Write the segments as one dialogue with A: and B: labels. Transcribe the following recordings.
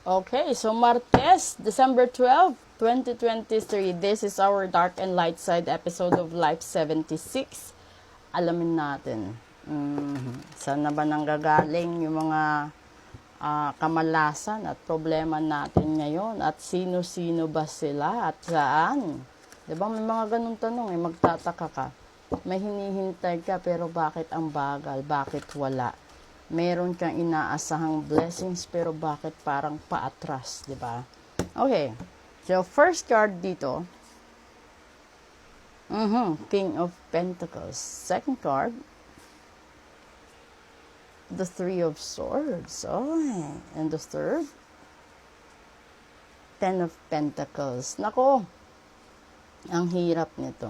A: Okay, so Martes, December 12, 2023. This is our Dark and Light Side episode of Life 76. Alamin natin. Saan na ba nanggagaling yung mga kamalasan at problema natin ngayon? At sino-sino ba sila at saan? Diba may mga ganung tanong magtataka ka. May hinihintay ka pero bakit ang bagal? Bakit wala? Meron kang inaasahang blessings pero bakit parang paatras, di ba? Okay. So, first card dito. King of Pentacles. Second card. The Three of Swords. Oh, and the third. Ten of Pentacles. Nako, ang hirap nito.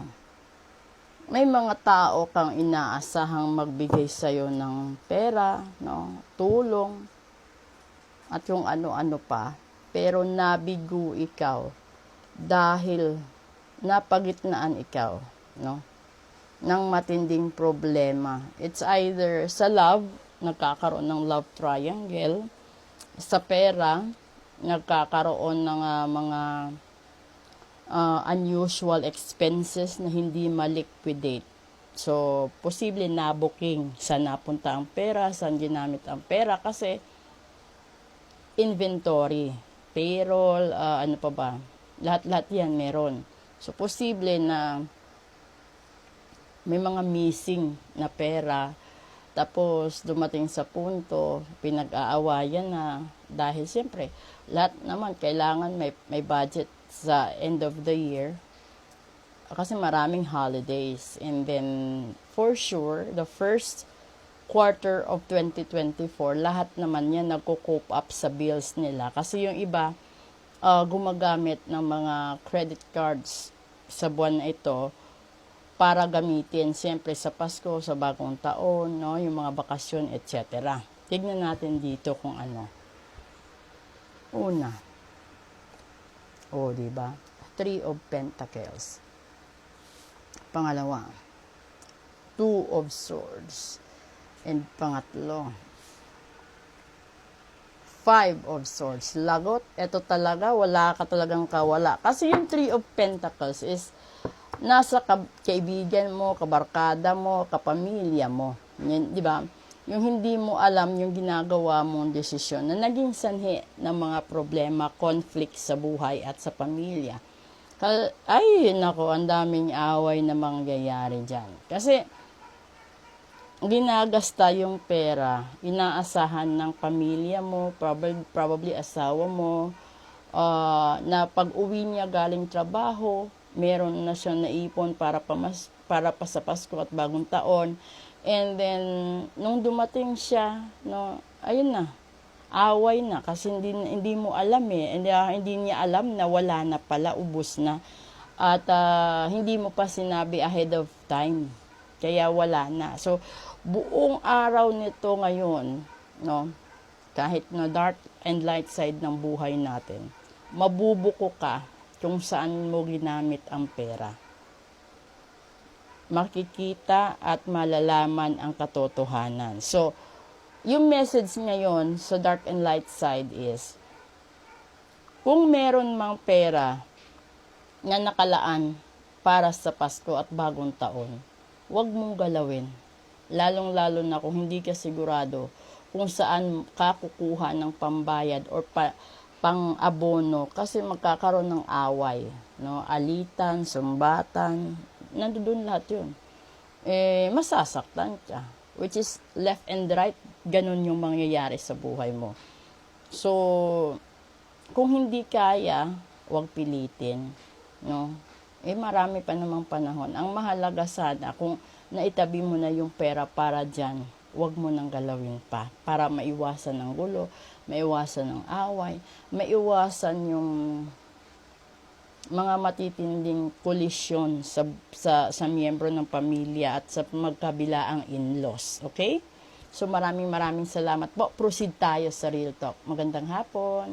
A: May mga tao kang inaasahang magbigay sa'yo ng pera, no? Tulong, at yung ano-ano pa. Pero nabigo ikaw dahil napagitnaan ikaw, no? Ng matinding problema. It's either sa love, nagkakaroon ng love triangle, sa pera, nagkakaroon ng mga unusual expenses na hindi ma-liquidate. So, posible na booking saan napunta ang pera, saan ginamit ang pera kasi inventory, payroll, ano pa ba? Lahat-lahat yan meron. So, posible na may mga missing na pera tapos dumating sa punto, pinag-aawayan na dahil siyempre, lahat naman kailangan may budget sa end of the year kasi maraming holidays, and then for sure the first quarter of 2024 lahat naman yan nagko-cope up sa bills nila kasi yung iba gumagamit ng mga credit cards sa buwan na ito para gamitin siyempre sa Pasko, sa bagong taon, no, yung mga bakasyon, etc. Tignan natin dito kung ano. Una, di ba? Three of Pentacles. Pangalawa, Two of Swords. And pangatlo, Five of Swords. Lagot, eto talaga, wala ka talagang kawala. Kasi yung Three of Pentacles is nasa kaibigan mo, kabarkada mo, kapamilya mo. Yan, di ba? Yung hindi mo alam yung ginagawa mong desisyon na naging sanhi ng mga problema, conflict sa buhay at sa pamilya. Ay, nako, ang daming away na mangyayari dyan. Kasi, ginagasta yung pera, inaasahan ng pamilya mo, probably asawa mo, na pag-uwi niya galing trabaho, meron na siyang naipon para pa sa Pasko at bagong taon. And then, nung dumating siya, no, ayun na, away na kasi hindi mo alam hindi niya alam na wala na pala, ubos na. At hindi mo pa sinabi ahead of time. Kaya wala na. So, buong araw nito ngayon, no, kahit na dark and light side ng buhay natin, mabubuko ka kung saan mo ginamit ang pera. Makikita at malalaman ang katotohanan. So, yung message ngayon sa dark and light side is, kung meron mang pera na nakalaan para sa Pasko at bagong taon, huwag mong galawin. Lalong-lalo na kung hindi ka sigurado kung saan ka kukuha ng pambayad or pang-abono kasi magkakaroon ng away, no? Alitan, sumbatan, nandoon lahat yun. Masasaktan ka, which is left and right, ganun yung mangyayari sa buhay mo. So, kung hindi kaya, huwag pilitin, no? Marami pa namang panahon. Ang mahalaga sana, kung naitabi mo na yung pera para dyan, huwag mo nang galawin pa para maiwasan ng gulo, maiwasan ng away, maiwasan yung mga matitinding kolisyon sa miyembro ng pamilya at sa magkabilaang in-laws. Okay? So maraming salamat po. Proceed tayo sa Real Talk. Magandang hapon.